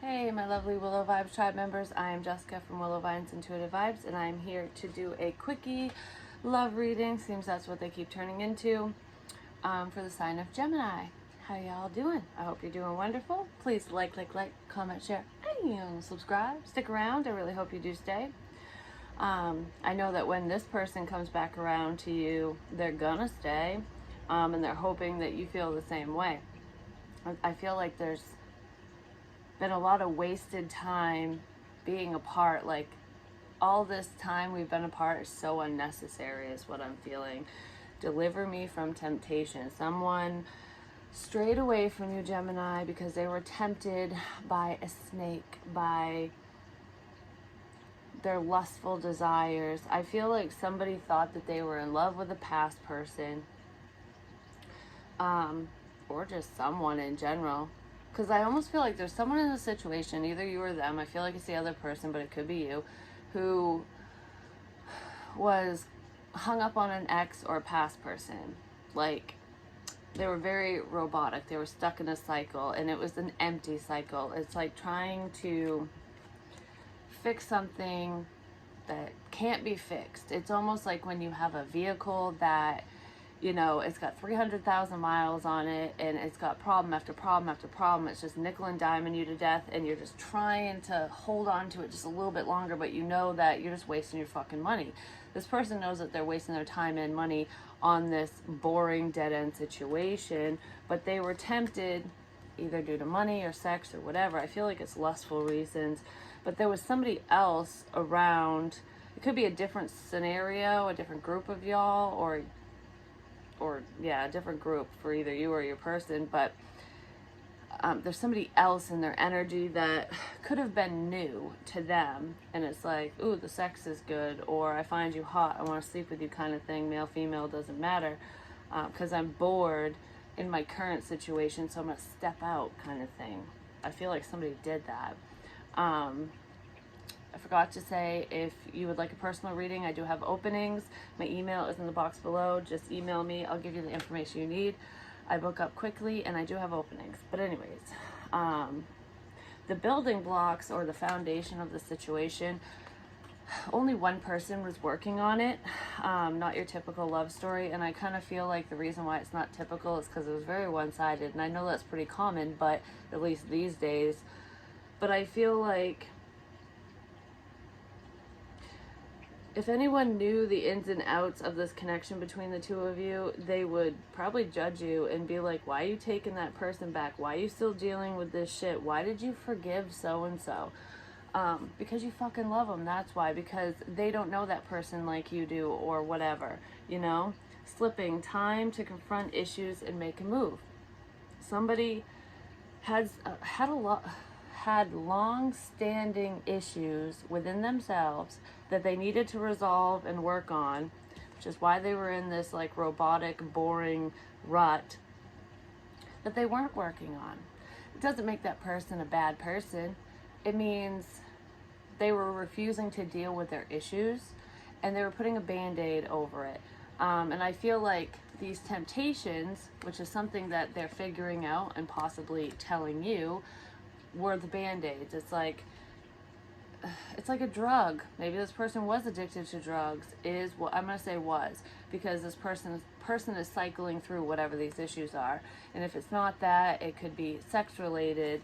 Hey, my lovely Willow Vibes tribe members. I am Jessica from Willow Vines Intuitive Vibes, and I'm here to do a quickie love reading. Seems that's what they keep turning into for the sign of Gemini. How y'all doing? I hope you're doing wonderful. Please like, comment, share, and subscribe. Stick around. I really hope you do stay. I know that when this person comes back around to you, they're gonna stay, and they're hoping that you feel the same way. I feel like there's been a lot of wasted time being apart. Like, all this time we've been apart is so unnecessary, is what I'm feeling. Deliver me from temptation. Someone strayed away from you, Gemini, because they were tempted by a snake, by their lustful desires. I feel like somebody thought that they were in love with a past person, or just someone in general. Because I almost feel like there's someone in the situation, either you or them, I feel like it's the other person, but it could be you, who was hung up on an ex or a past person. Like, they were very robotic. They were stuck in a cycle, and it was an empty cycle. It's like trying to fix something that can't be fixed. It's almost like when you have a vehicle that, you know, it's got 300,000 miles on it, and it's got problem after problem after problem. It's just nickel and diming you to death, and you're just trying to hold on to it just a little bit longer, but you know that you're just wasting your fucking money. This person knows that they're wasting their time and money on this boring dead-end situation, but they were tempted either due to money or sex or whatever. I feel like it's lustful reasons, but there was somebody else around. It could be a different scenario, a different group of y'all, or yeah, a different group for either you or your person, but there's somebody else in their energy that could have been new to them, and it's like, ooh, the sex is good, or I find you hot, I want to sleep with you kind of thing. Male, female, doesn't matter, because I'm bored in my current situation, so I'm going to step out kind of thing. I feel like somebody did that. I forgot to say, if you would like a personal reading, I do have openings. My email is in the box below. Just email me. I'll give you the information you need. I book up quickly, and I do have openings. But anyways, the building blocks or the foundation of the situation, only one person was working on it, not your typical love story. And I kind of feel like the reason why it's not typical is because it was very one-sided. And I know that's pretty common, but at least these days. But I feel like if anyone knew the ins and outs of this connection between the two of you, they would probably judge you and be like, why are you taking that person back? Why are you still dealing with this shit? Why did you forgive so-and-so? Because you fucking love them, that's why. Because they don't know that person like you do, or whatever, you know? Slipping time to confront issues and make a move. Somebody had long-standing issues within themselves that they needed to resolve and work on, which is why they were in this like robotic, boring rut that they weren't working on. It doesn't make that person a bad person. It means they were refusing to deal with their issues, and they were putting a band-aid over it. And I feel like these temptations, which is something that they're figuring out and possibly telling you, were the band-aids. It's like a drug. Maybe this person was addicted to drugs, is what I'm going to say was, because this person is cycling through whatever these issues are. And if it's not that, it could be sex related.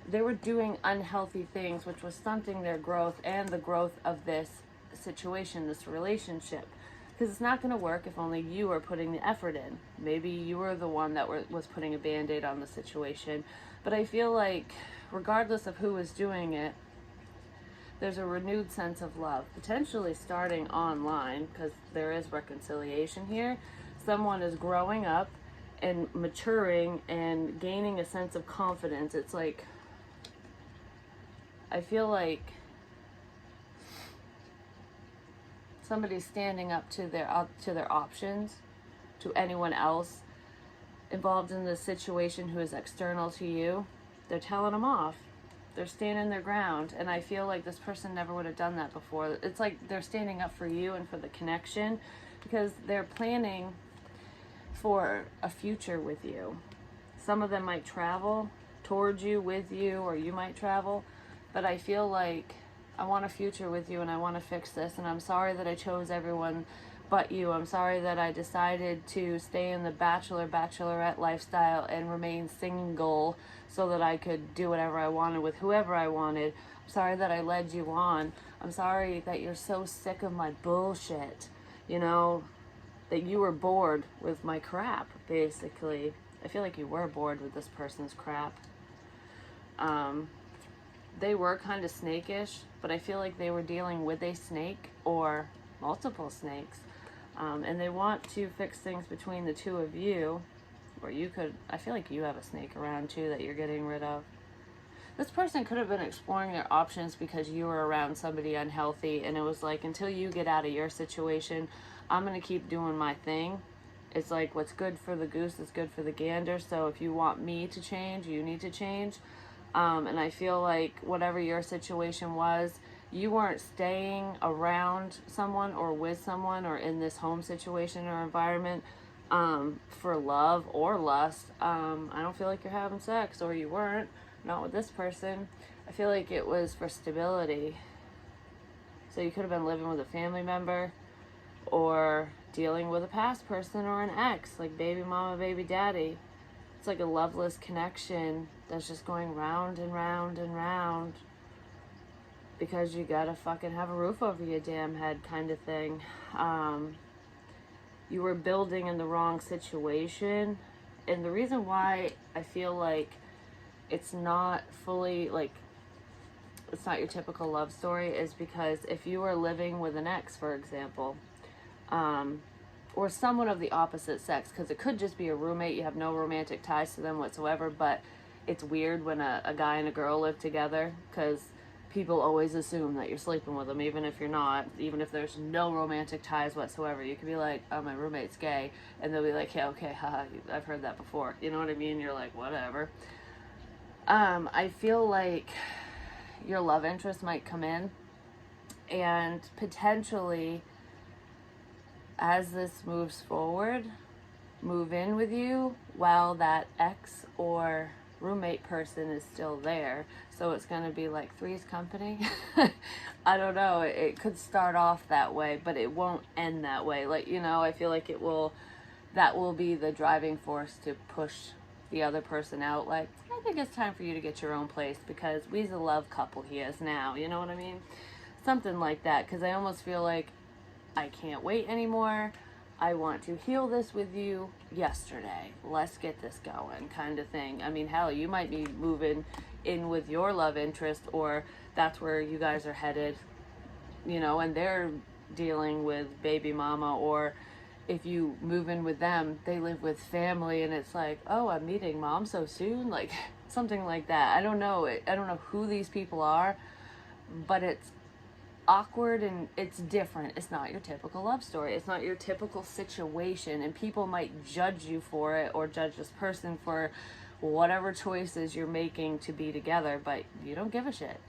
They were doing unhealthy things, which was stunting their growth and the growth of this situation, this relationship. Because it's not going to work if only you are putting the effort in. Maybe you were the one that was putting a band-aid on the situation. But I feel like regardless of who is doing it, there's a renewed sense of love, potentially starting online, because there is reconciliation here. Someone is growing up and maturing and gaining a sense of confidence. It's like, I feel like somebody's standing up to their options, to anyone else involved in this situation who is external to you. They're telling them off. They're standing their ground, and I feel like this person never would have done that before. It's like they're standing up for you and for the connection, because they're planning for a future with you. Some of them might travel towards you, with you, or you might travel. But I feel like I want a future with you and I want to fix this. And I'm sorry that I chose everyone but you. I'm sorry that I decided to stay in the bachelorette lifestyle and remain single so that I could do whatever I wanted with whoever I wanted. I'm sorry that I led you on. I'm sorry that you're so sick of my bullshit, you know, that you were bored with my crap, basically. I feel like you were bored with this person's crap. They were kind of snakish, but I feel like they were dealing with a snake or multiple snakes. And they want to fix things between the two of you, or you could, I feel like you have a snake around too that you're getting rid of. This person could have been exploring their options because you were around somebody unhealthy, and it was like, until you get out of your situation, I'm going to keep doing my thing. It's like, what's good for the goose is good for the gander. So if you want me to change, you need to change. And I feel like whatever your situation was, you weren't staying around someone or with someone or in this home situation or environment for love or lust. I don't feel like you're having sex, or you weren't, not with this person. I feel like it was for stability. So you could have been living with a family member or dealing with a past person or an ex, like baby mama, baby daddy. It's like a loveless connection that's just going round and round and round because you gotta fucking have a roof over your damn head kind of thing. You were building in the wrong situation. And the reason why I feel like it's not fully, like, it's not your typical love story is because if you were living with an ex, for example, or someone of the opposite sex, because it could just be a roommate, you have no romantic ties to them whatsoever, but it's weird when a guy and a girl live together, because people always assume that you're sleeping with them, even if you're not, even if there's no romantic ties whatsoever. You could be like, oh, my roommate's gay, and they'll be like, yeah, okay, haha, I've heard that before. You know what I mean? You're like, whatever. I feel like your love interest might come in, and potentially, as this moves forward, move in with you while that ex or roommate person is still there. So it's going to be like Three's Company. I don't know. It could start off that way, but it won't end that way. Like, you know, I feel like that will be the driving force to push the other person out. Like, I think it's time for you to get your own place because we's a love couple he is now. You know what I mean? Something like that. Because I almost feel like I can't wait anymore. I want to heal this with you yesterday. Let's get this going, kind of thing. I mean, hell, you might be moving in with your love interest, or that's where you guys are headed, you know, and they're dealing with baby mama, or if you move in with them, they live with family, and it's like, oh, I'm meeting mom so soon, like something like that. I don't know. I don't know who these people are, but it's awkward and it's different. It's not your typical love story. It's not your typical situation, and people might judge you for it or judge this person for whatever choices you're making to be together, but you don't give a shit,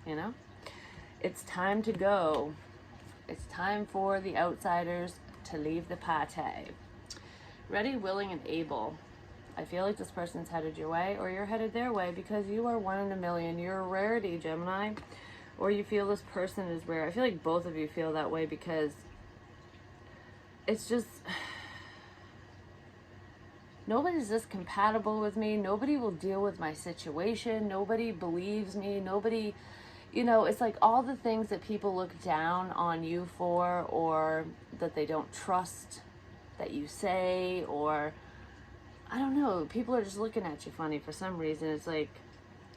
you know? It's time to go. It's time for the outsiders to leave the party. Ready, willing, and able. I feel like this person's headed your way, or you're headed their way, because you are one in a million. You're a rarity, Gemini. Or you feel this person is rare. I feel like both of you feel that way because it's just, nobody's this compatible with me. Nobody will deal with my situation. Nobody believes me. Nobody, you know, it's like all the things that people look down on you for, or that they don't trust that you say, or I don't know, people are just looking at you funny for some reason. It's like,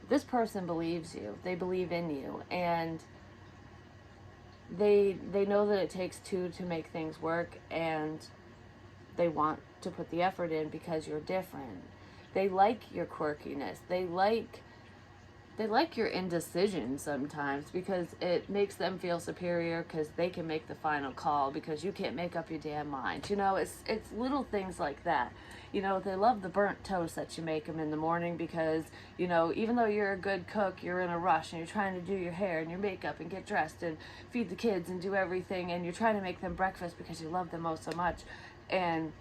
this person believes you. They believe in you, and they know that it takes two to make things work, and they want to put the effort in because you're different. They like your quirkiness. They like your indecision sometimes because it makes them feel superior because they can make the final call because you can't make up your damn mind. You know, it's little things like that. You know, they love the burnt toast that you make them in the morning because, you know, even though you're a good cook, you're in a rush and you're trying to do your hair and your makeup and get dressed and feed the kids and do everything, and you're trying to make them breakfast because you love them oh so much. And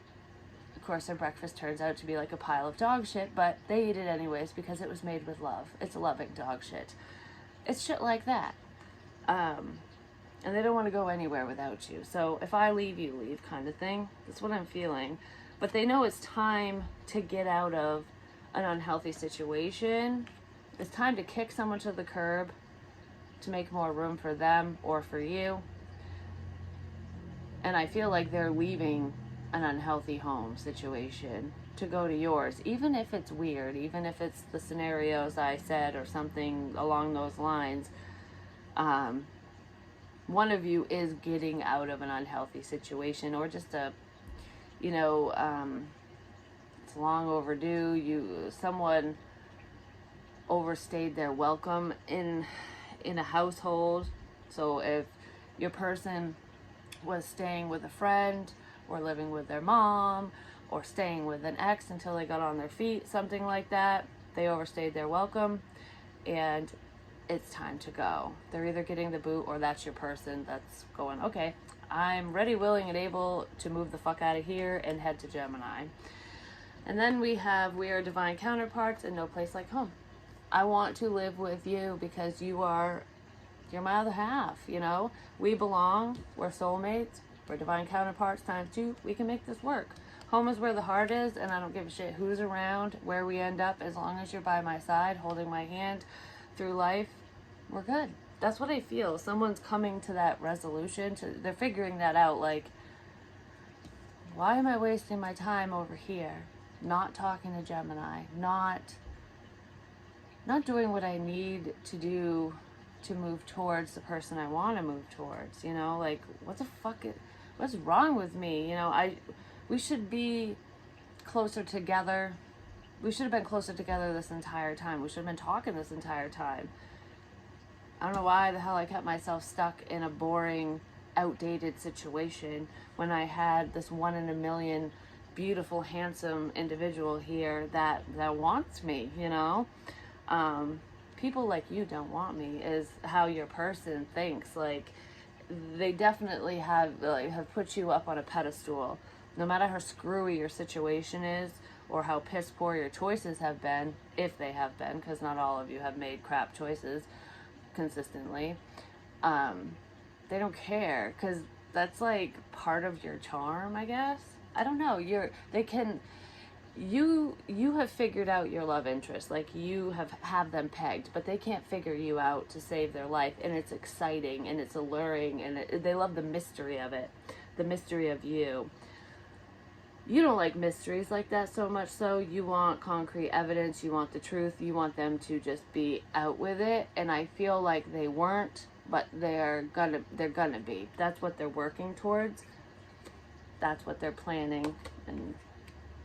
course, their breakfast turns out to be like a pile of dog shit, but they eat it anyways because it was made with love. It's loving dog shit. It's shit like that. And they don't want to go anywhere without you. So if I leave, you leave, kind of thing. That's what I'm feeling. But they know it's time to get out of an unhealthy situation. It's time to kick someone to the curb to make more room for them or for you. And I feel like they're leaving an unhealthy home situation to go to yours, even if it's weird, even if it's the scenarios I said or something along those lines. One of you is getting out of an unhealthy situation, or just a, you know, it's long overdue. Someone overstayed their welcome in a household. So if your person was staying with a friend, or living with their mom, or staying with an ex until they got on their feet, something like that, they overstayed their welcome, and it's time to go. They're either getting the boot, or that's your person that's going, okay, I'm ready, willing, and able to move the fuck out of here and head to Gemini. And then we are divine counterparts and no place like home. I want to live with you because you're my other half, you know? We belong, we're soulmates, we're divine counterparts times 2. We can make this work. Home is where the heart is, and I don't give a shit who's around, where we end up, as long as you're by my side, holding my hand through life, we're good. That's what I feel. Someone's coming to that resolution. They're figuring that out, like, why am I wasting my time over here? Not talking to Gemini, not doing what I need to do to move towards the person I want to move towards, you know, like, what's wrong with me? You know, we should be closer together. We should have been closer together this entire time. We should have been talking this entire time. I don't know why the hell I kept myself stuck in a boring, outdated situation when I had this 1 in a million beautiful, handsome individual here that wants me, you know? People like you don't want me, is how your person thinks. Like, they definitely have put you up on a pedestal. No matter how screwy your situation is, or how piss poor your choices have been, if they have been, because not all of you have made crap choices consistently, they don't care, because that's like part of your charm, I guess. I don't know. You have figured out your love interest, like you have them pegged, but they can't figure you out to save their life, and it's exciting and it's alluring, and they love the mystery of it, the mystery of you. You don't like mysteries like that so much, so you want concrete evidence, you want the truth, you want them to just be out with it, and I feel like they weren't, but they're gonna be. That's what they're working towards. That's what they're planning and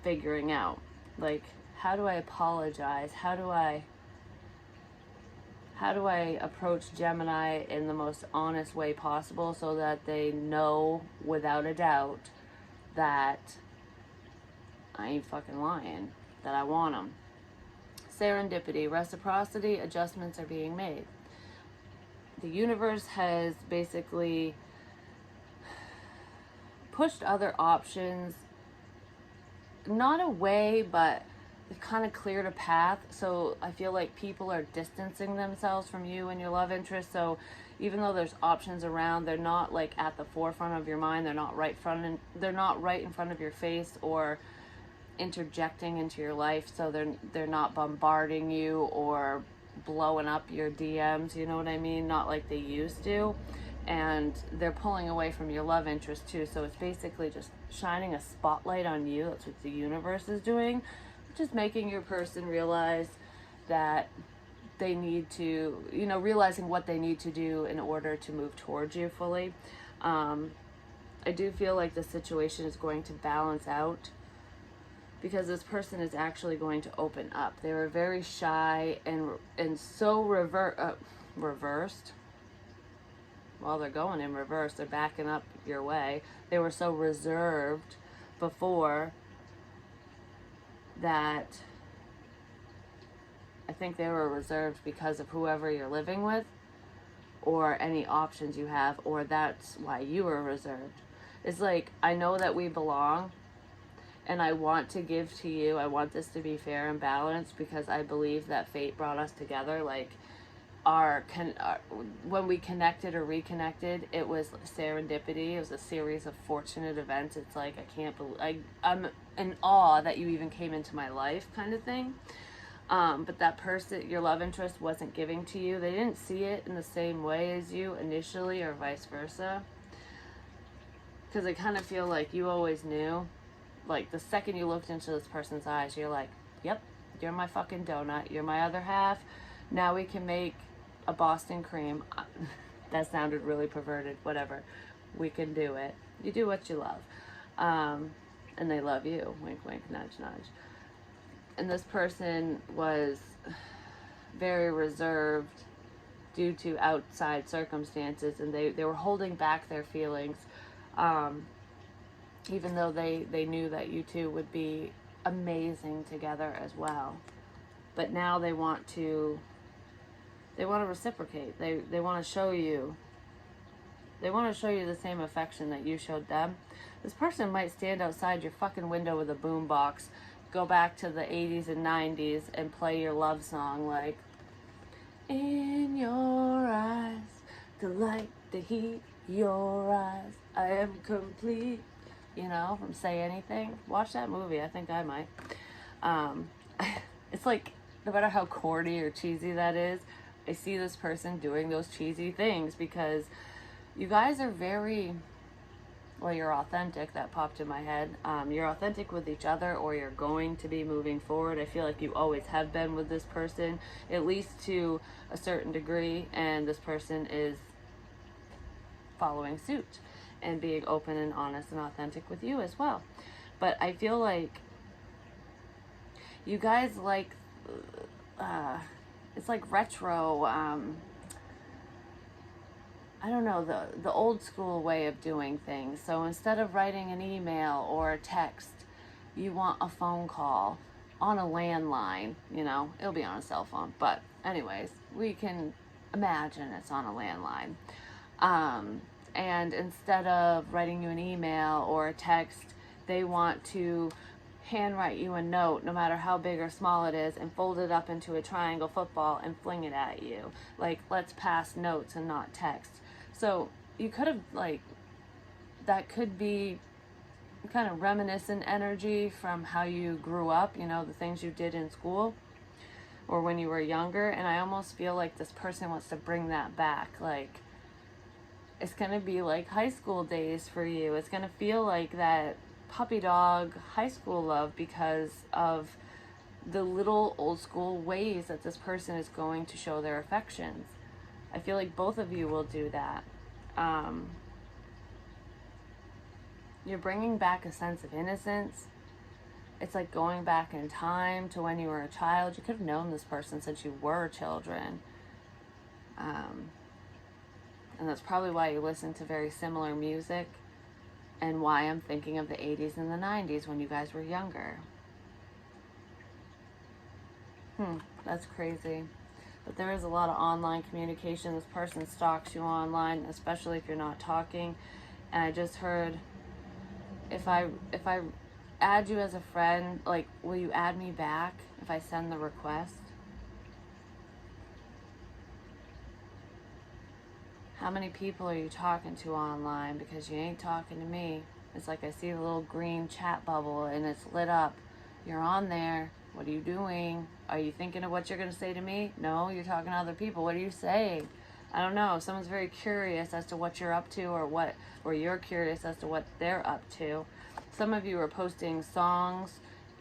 figuring out. Like, how do I apologize? How do I approach Gemini in the most honest way possible so that they know without a doubt that I ain't fucking lying, that I want them. Serendipity, reciprocity, adjustments are being made. The universe has basically pushed other options not away, but it kind of cleared a path. So I feel like people are distancing themselves from you and your love interest. So even though there's options around, they're not like at the forefront of your mind. They're not right in front of your face or interjecting into your life. So they're not bombarding you or blowing up your DMs, you know what I mean? Not like they used to. And they're pulling away from your love interest too. So it's basically just shining a spotlight on you. That's what the universe is doing. Just making your person realize that they need to, realizing what they need to do in order to move towards you fully. I do feel like the situation is going to balance out because this person is actually going to open up. They were very shy and so reversed. Well, they're going in reverse. They're backing up your way. They were so reserved before that I think they were reserved because of whoever you're living with or any options you have, or that's why you were reserved. It's like, I know that we belong, and I want to give to you. I want this to be fair and balanced because I believe that fate brought us together. Like, when we connected or reconnected, it was serendipity. It was a series of fortunate events. It's like, I can't believe, I'm in awe that you even came into my life, kind of thing. But that person, your love interest, wasn't giving to you. They didn't see it in the same way as you initially, or vice versa. Because I kind of feel like you always knew. Like, the second you looked into this person's eyes, you're like, yep, you're my fucking donut. You're my other half. Now we can make a Boston cream. That sounded really perverted. Whatever. We can do it. You do what you love. And they love you. Wink, wink, nudge, nudge. And this person was very reserved due to outside circumstances, and they were holding back their feelings, even though they knew that you two would be amazing together as well. But now they want to reciprocate. They want to show you. They want to show you the same affection that you showed them. This person might stand outside your fucking window with a boombox, go back to the 80s and 90s, and play your love song like, in your eyes, the light, the heat, your eyes, I am complete. You know, from Say Anything. Watch that movie. I think I might. It's like, no matter how corny or cheesy that is, I see this person doing those cheesy things because you guys are very, well, you're authentic. That popped in my head. You're authentic with each other, or you're going to be moving forward. I feel like you always have been with this person, at least to a certain degree, and this person is following suit and being open and honest and authentic with you as well. But I feel like you guys like, it's like retro, I don't know, the old school way of doing things. So instead of writing an email or a text, you want a phone call on a landline. You know, it'll be on a cell phone, but anyways, we can imagine it's on a landline. And instead of writing you an email or a text, they want to handwrite you a note, no matter how big or small it is, and fold it up into a triangle football and fling it at you. Like, let's pass notes and not text. So you could have, like, that could be kind of reminiscent energy from how you grew up, you know, the things you did in school or when you were younger. And I almost feel like this person wants to bring that back. Like, it's going to be like high school days for you. It's going to feel like that puppy dog high school love because of the little old school ways that this person is going to show their affections. I feel like both of you will do that. You're bringing back a sense of innocence. It's like going back in time to when you were a child. You could have known this person since you were children. And that's probably why you listen to very similar music, and why I'm thinking of the 80s and the 90s when you guys were younger. That's crazy. But there is a lot of online communication. This person stalks you online, especially if you're not talking. And I just heard, if I add you as a friend, like, will you add me back if I send the request? How many people are you talking to online? Because you ain't talking to me. It's like I see the little green chat bubble and it's lit up. You're on there. What are you doing? Are you thinking of what you're going to say to me? No, you're talking to other people. What are you saying? I don't know. Someone's very curious as to what you're up to, or you're curious as to what they're up to. Some of you are posting songs,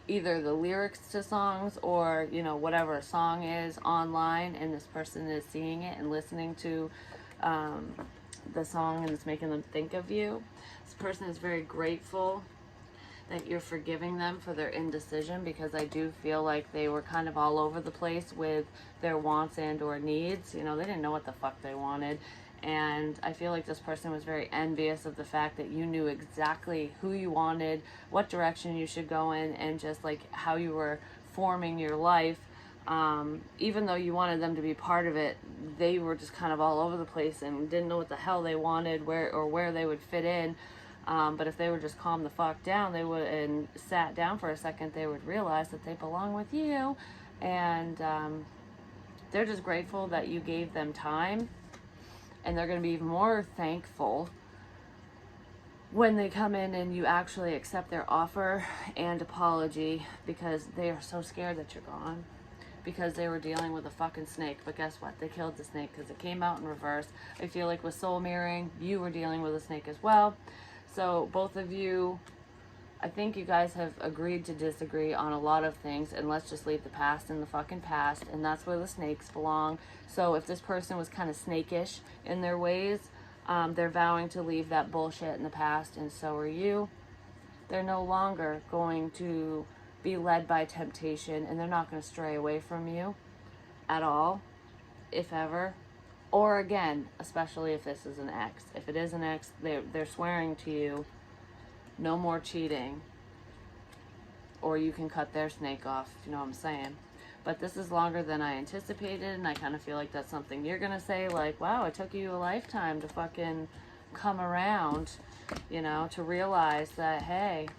either the lyrics to songs or, you know, whatever a song is online, and this person is seeing it and listening to the song, and it's making them think of you. This person is very grateful that you're forgiving them for their indecision, because I do feel like they were kind of all over the place with their wants and or needs. You know, they didn't know what the fuck they wanted. And I feel like this person was very envious of the fact that you knew exactly who you wanted, what direction you should go in, and just like how you were forming your life. Even though you wanted them to be part of it, they were just kind of all over the place and didn't know what the hell they wanted, where they would fit in. But if they would just calm the fuck down, they would, and sat down for a second, they would realize that they belong with you. And they're just grateful that you gave them time. And they're going to be even more thankful when they come in and you actually accept their offer and apology, because they are so scared that you're gone. Because they were dealing with a fucking snake. But guess what? They killed the snake because it came out in reverse. I feel like with soul mirroring, you were dealing with a snake as well. So both of you, I think you guys have agreed to disagree on a lot of things. And let's just leave the past in the fucking past. And that's where the snakes belong. So if this person was kind of snakish in their ways, they're vowing to leave that bullshit in the past. And so are you. They're no longer going to be led by temptation, and they're not going to stray away from you at all, if ever. Or again, especially if this is an ex. If it is an ex, they're swearing to you, no more cheating, or you can cut their snake off, if you know what I'm saying. But this is longer than I anticipated, and I kind of feel like that's something you're going to say, like, wow, it took you a lifetime to fucking come around, you know, to realize that, hey,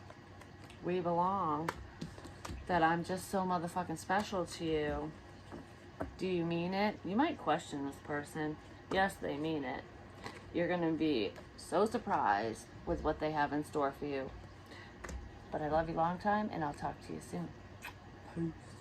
we belong. That I'm just so motherfucking special to you. Do you mean it? You might question this person. Yes, they mean it. You're going to be so surprised with what they have in store for you. But I love you long time, and I'll talk to you soon. Peace.